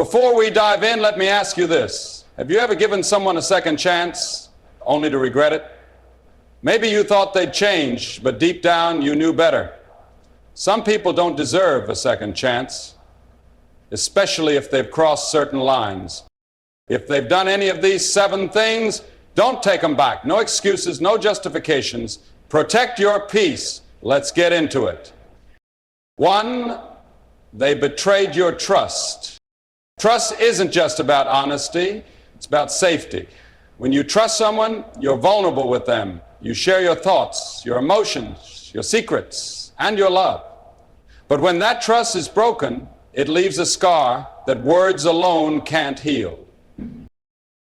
Before we dive in, let me ask you this. Have you ever given someone a second chance only to regret it? Maybe you thought they'd change, but deep down you knew better. Some people don't deserve a second chance, especially if they've crossed certain lines. If they've done any of these 7 things, don't take them back. No excuses, no justifications. Protect your peace. Let's get into it. 1, they betrayed your trust. Trust isn't just about honesty, it's about safety. When you trust someone, you're vulnerable with them. You share your thoughts, your emotions, your secrets, and your love. But when that trust is broken, it leaves a scar that words alone can't heal.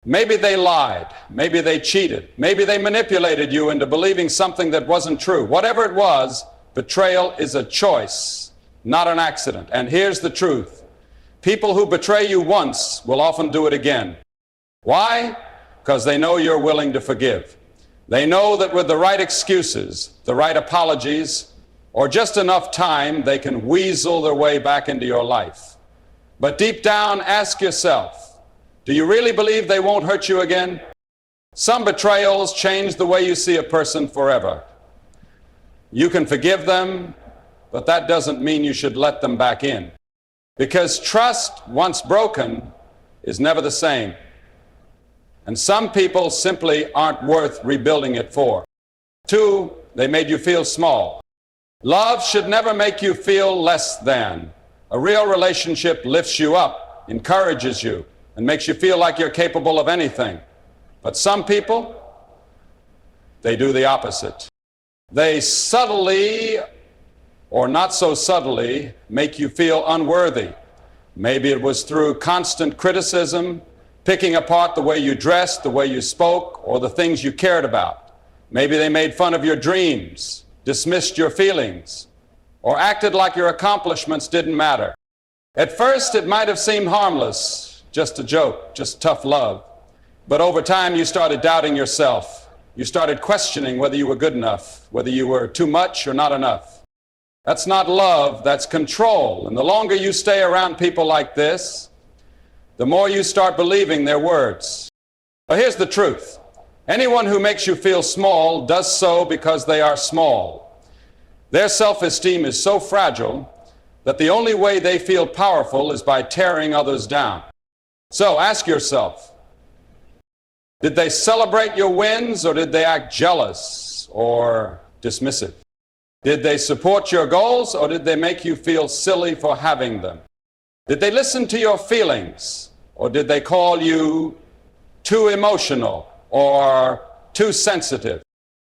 Maybe they lied, maybe they cheated, maybe they manipulated you into believing something that wasn't true. Whatever it was, betrayal is a choice, not an accident. And here's the truth. People who betray you once will often do it again. Why? Because they know you're willing to forgive. They know that with the right excuses, the right apologies, or just enough time, they can weasel their way back into your life. But deep down, ask yourself, do you really believe they won't hurt you again? Some betrayals change the way you see a person forever. You can forgive them, but that doesn't mean you should let them back in. Because trust, once broken, is never the same. And some people simply aren't worth rebuilding it for. 2, they made you feel small. Love should never make you feel less than. A real relationship lifts you up, encourages you, and makes you feel like you're capable of anything. But some people, they do the opposite. They subtly, or not so subtly, make you feel unworthy. Maybe it was through constant criticism, picking apart the way you dressed, the way you spoke, or the things you cared about. Maybe they made fun of your dreams, dismissed your feelings, or acted like your accomplishments didn't matter. At first, it might have seemed harmless, just a joke, just tough love. But over time, you started doubting yourself. You started questioning whether you were good enough, whether you were too much or not enough. That's not love, that's control. And the longer you stay around people like this, the more you start believing their words. But here's the truth. Anyone who makes you feel small does so because they are small. Their self-esteem is so fragile that the only way they feel powerful is by tearing others down. So ask yourself, did they celebrate your wins or did they act jealous or dismissive? Did they support your goals or did they make you feel silly for having them? Did they listen to your feelings or did they call you too emotional or too sensitive?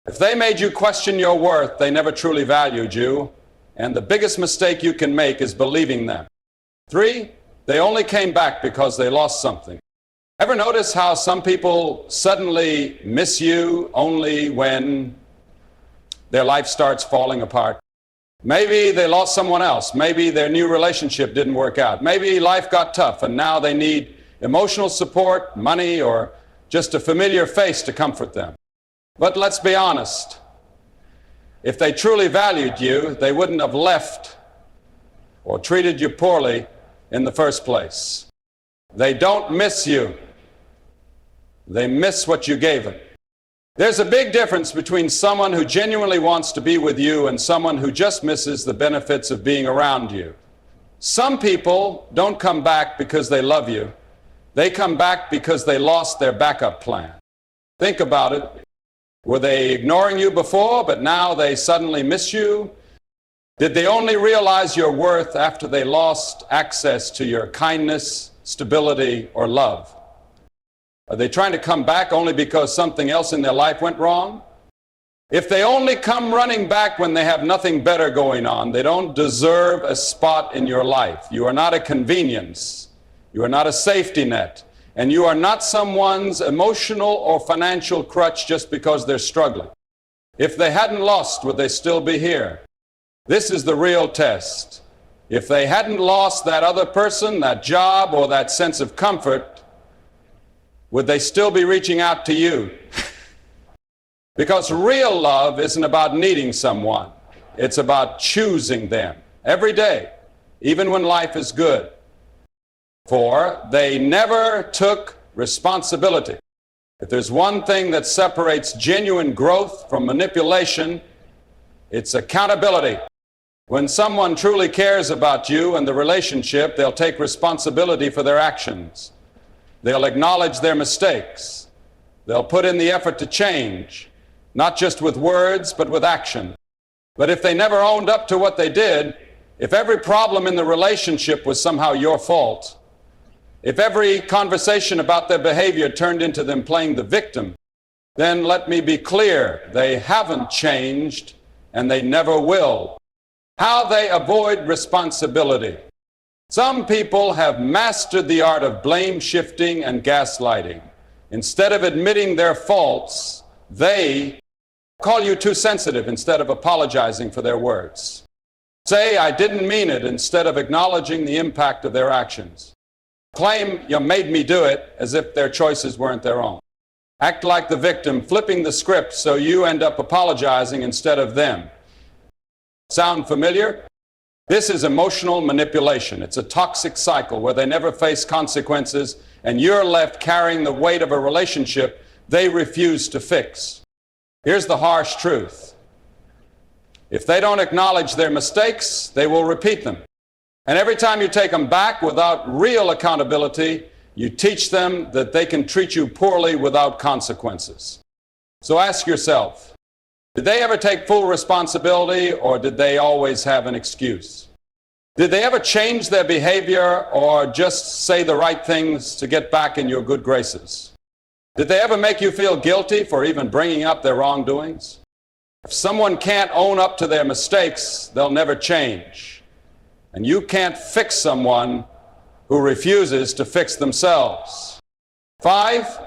If they made you question your worth, they never truly valued you, and the biggest mistake you can make is believing them. 3, they only came back because they lost something. Ever notice how some people suddenly miss you only when their life starts falling apart? Maybe they lost someone else. Maybe their new relationship didn't work out. Maybe life got tough and now they need emotional support, money, or just a familiar face to comfort them. But let's be honest. If they truly valued you, they wouldn't have left or treated you poorly in the first place. They don't miss you. They miss what you gave them. There's a big difference between someone who genuinely wants to be with you and someone who just misses the benefits of being around you. Some people don't come back because they love you. They come back because they lost their backup plan. Think about it. Were they ignoring you before, but now they suddenly miss you? Did they only realize your worth after they lost access to your kindness, stability, or love? Are they trying to come back only because something else in their life went wrong? If they only come running back when they have nothing better going on, they don't deserve a spot in your life. You are not a convenience. You are not a safety net. And you are not someone's emotional or financial crutch just because they're struggling. If they hadn't lost, would they still be here? This is the real test. If they hadn't lost that other person, that job, or that sense of comfort, would they still be reaching out to you? Because real love isn't about needing someone. It's about choosing them every day, even when life is good. For they never took responsibility. If there's one thing that separates genuine growth from manipulation, it's accountability. When someone truly cares about you and the relationship, they'll take responsibility for their actions. They'll acknowledge their mistakes. They'll put in the effort to change, not just with words, but with action. But if they never owned up to what they did, if every problem in the relationship was somehow your fault, if every conversation about their behavior turned into them playing the victim, then let me be clear, they haven't changed and they never will. How they avoid responsibility. Some people have mastered the art of blame shifting and gaslighting. Instead of admitting their faults, they call you too sensitive instead of apologizing for their words. Say, I didn't mean it, instead of acknowledging the impact of their actions. Claim you made me do it as if their choices weren't their own. Act like the victim, flipping the script so you end up apologizing instead of them. Sound familiar? This is emotional manipulation. It's a toxic cycle where they never face consequences and you're left carrying the weight of a relationship they refuse to fix. Here's the harsh truth. If they don't acknowledge their mistakes, they will repeat them. And every time you take them back without real accountability, you teach them that they can treat you poorly without consequences. So ask yourself, did they ever take full responsibility, or did they always have an excuse? Did they ever change their behavior or just say the right things to get back in your good graces? Did they ever make you feel guilty for even bringing up their wrongdoings? If someone can't own up to their mistakes, they'll never change. And you can't fix someone who refuses to fix themselves. 5,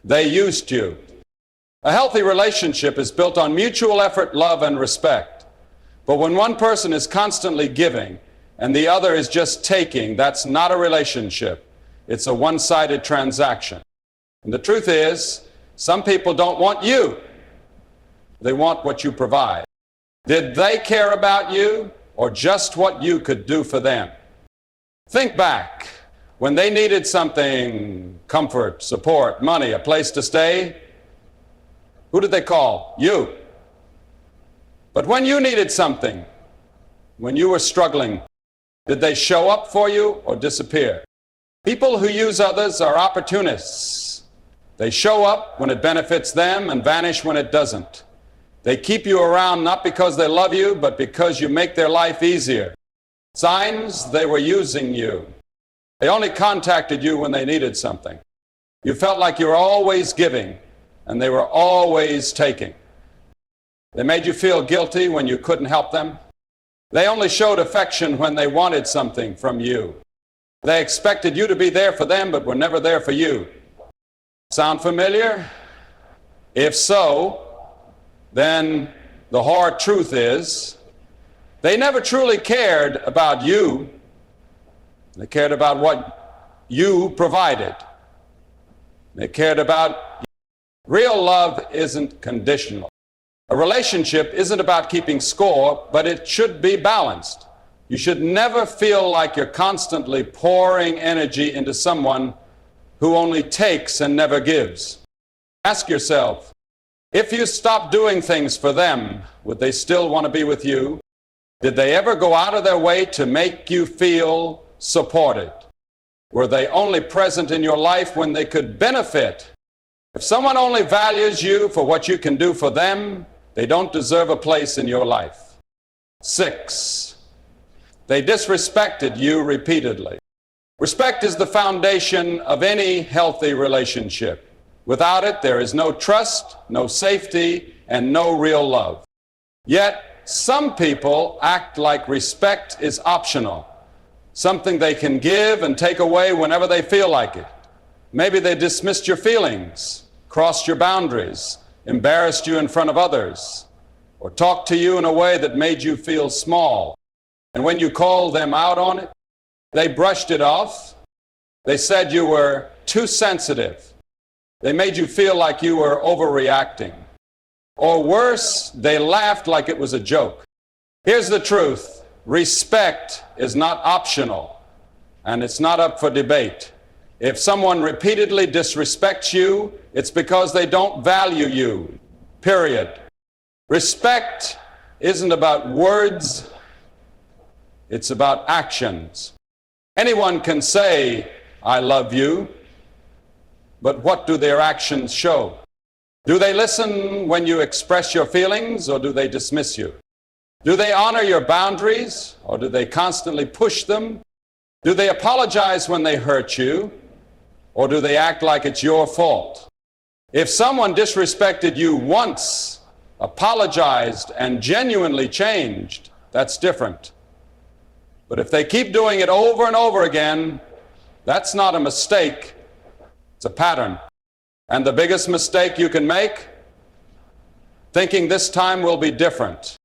they used you. A healthy relationship is built on mutual effort, love, and respect. But when one person is constantly giving and the other is just taking, that's not a relationship. It's a one-sided transaction. And the truth is, some people don't want you. They want what you provide. Did they care about you or just what you could do for them? Think back. When they needed something, comfort, support, money, a place to stay, who did they call? You. But when you needed something, when you were struggling, did they show up for you or disappear? People who use others are opportunists. They show up when it benefits them and vanish when it doesn't. They keep you around not because they love you, but because you make their life easier. Signs they were using you. They only contacted you when they needed something. You felt like you were always giving, and they were always taking. They made you feel guilty when you couldn't help them. They only showed affection when they wanted something from you. They expected you to be there for them, but were never there for you. Sound familiar? If so, then the hard truth is, they never truly cared about you. They cared about what you provided. They cared about you. Real love isn't conditional. A relationship isn't about keeping score, but it should be balanced. You should never feel like you're constantly pouring energy into someone who only takes and never gives. Ask yourself, if you stopped doing things for them, would they still want to be with you? Did they ever go out of their way to make you feel supported? Were they only present in your life when they could benefit? If someone only values you for what you can do for them, they don't deserve a place in your life. 6, they disrespected you repeatedly. Respect is the foundation of any healthy relationship. Without it, there is no trust, no safety, and no real love. Yet, some people act like respect is optional, something they can give and take away whenever they feel like it. Maybe they dismissed your feelings, crossed your boundaries, embarrassed you in front of others, or talked to you in a way that made you feel small. And when you called them out on it, they brushed it off. They said you were too sensitive. They made you feel like you were overreacting. Or worse, they laughed like it was a joke. Here's the truth. Respect is not optional. and it's not up for debate. If someone repeatedly disrespects you, it's because they don't value you, period. Respect isn't about words, it's about actions. Anyone can say, "I love you," but what do their actions show? Do they listen when you express your feelings, or do they dismiss you? Do they honor your boundaries, or do they constantly push them? Do they apologize when they hurt you, or do they act like it's your fault? If someone disrespected you once, apologized, and genuinely changed, that's different. But if they keep doing it over and over again, that's not a mistake, it's a pattern. And the biggest mistake you can make, thinking this time will be different.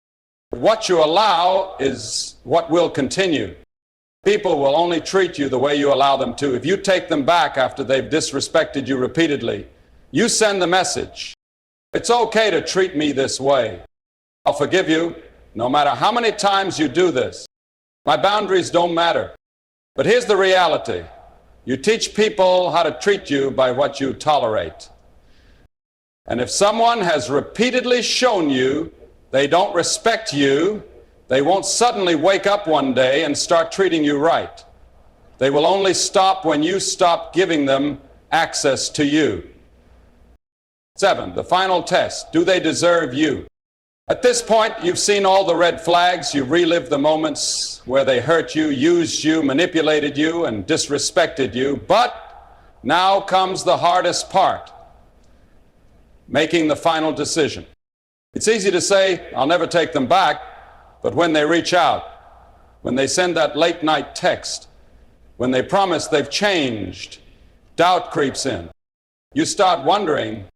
What you allow is what will continue. People will only treat you the way you allow them to. If you take them back after they've disrespected you repeatedly, you send the message, "It's okay to treat me this way. I'll forgive you no matter how many times you do this. My boundaries don't matter." But here's the reality. You teach people how to treat you by what you tolerate. And if someone has repeatedly shown you they don't respect you, they won't suddenly wake up one day and start treating you right. They will only stop when you stop giving them access to you. 7, the final test. Do they deserve you? At this point, you've seen all the red flags. You've relived the moments where they hurt you, used you, manipulated you, and disrespected you. But now comes the hardest part, making the final decision. It's easy to say, "I'll never take them back," but when they reach out, when they send that late night text, when they promise they've changed, doubt creeps in. You start wondering,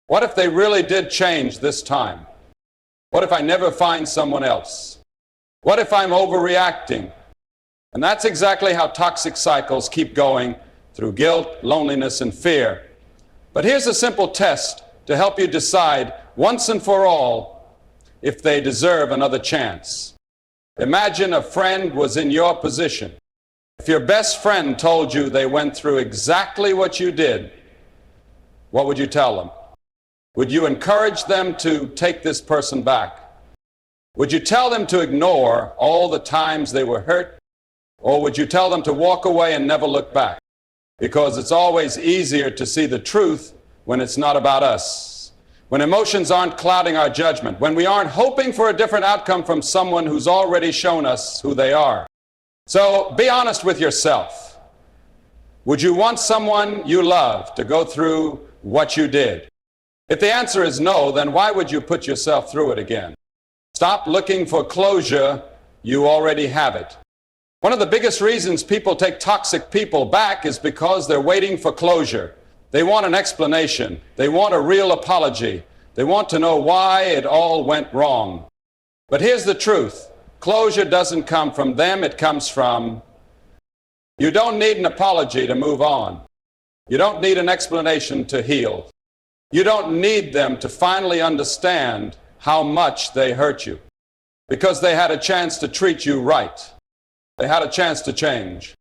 what if they really did change this time? What if I never find someone else? What if I'm overreacting? And that's exactly how toxic cycles keep going, through guilt, loneliness, and fear. But here's a simple test to help you decide once and for all if they deserve another chance. Imagine a friend was in your position. If your best friend told you they went through exactly what you did, what would you tell them? Would you encourage them to take this person back? Would you tell them to ignore all the times they were hurt? Or would you tell them to walk away and never look back? Because it's always easier to see the truth when it's not about us. When emotions aren't clouding our judgment. When we aren't hoping for a different outcome from someone who's already shown us who they are. So be honest with yourself. Would you want someone you love to go through what you did? If the answer is no, then why would you put yourself through it again? Stop looking for closure. You already have it. One of the biggest reasons people take toxic people back is because they're waiting for closure. They want an explanation. They want a real apology. They want to know why it all went wrong. But here's the truth. Closure doesn't come from them. It comes from you. Don't need an apology to move on. You don't need an explanation to heal. You don't need them to finally understand how much they hurt you, because they had a chance to treat you right. They had a chance to change.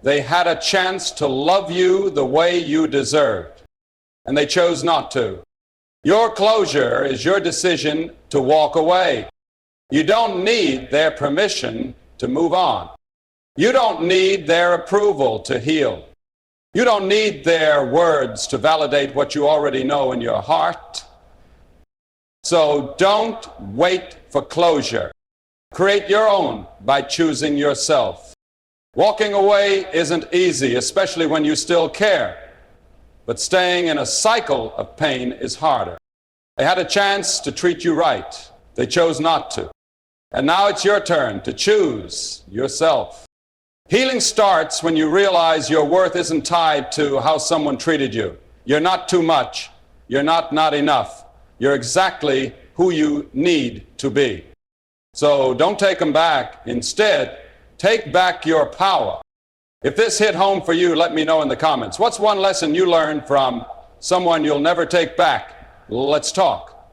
They had a chance to love you the way you deserved, and they chose not to. Your closure is your decision to walk away. You don't need their permission to move on. You don't need their approval to heal. You don't need their words to validate what you already know in your heart. So don't wait for closure. Create your own by choosing yourself. Walking away isn't easy, especially when you still care. But staying in a cycle of pain is harder. They had a chance to treat you right. They chose not to. And now it's your turn to choose yourself. Healing starts when you realize your worth isn't tied to how someone treated you. You're not too much. You're not enough. You're exactly who you need to be. So don't take them back. Instead, take back your power. If this hit home for you, let me know in the comments. What's one lesson you learned from someone you'll never take back? Let's talk.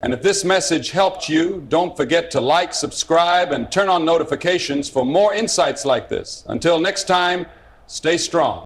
And if this message helped you, don't forget to like, subscribe, and turn on notifications for more insights like this. Until next time, stay strong.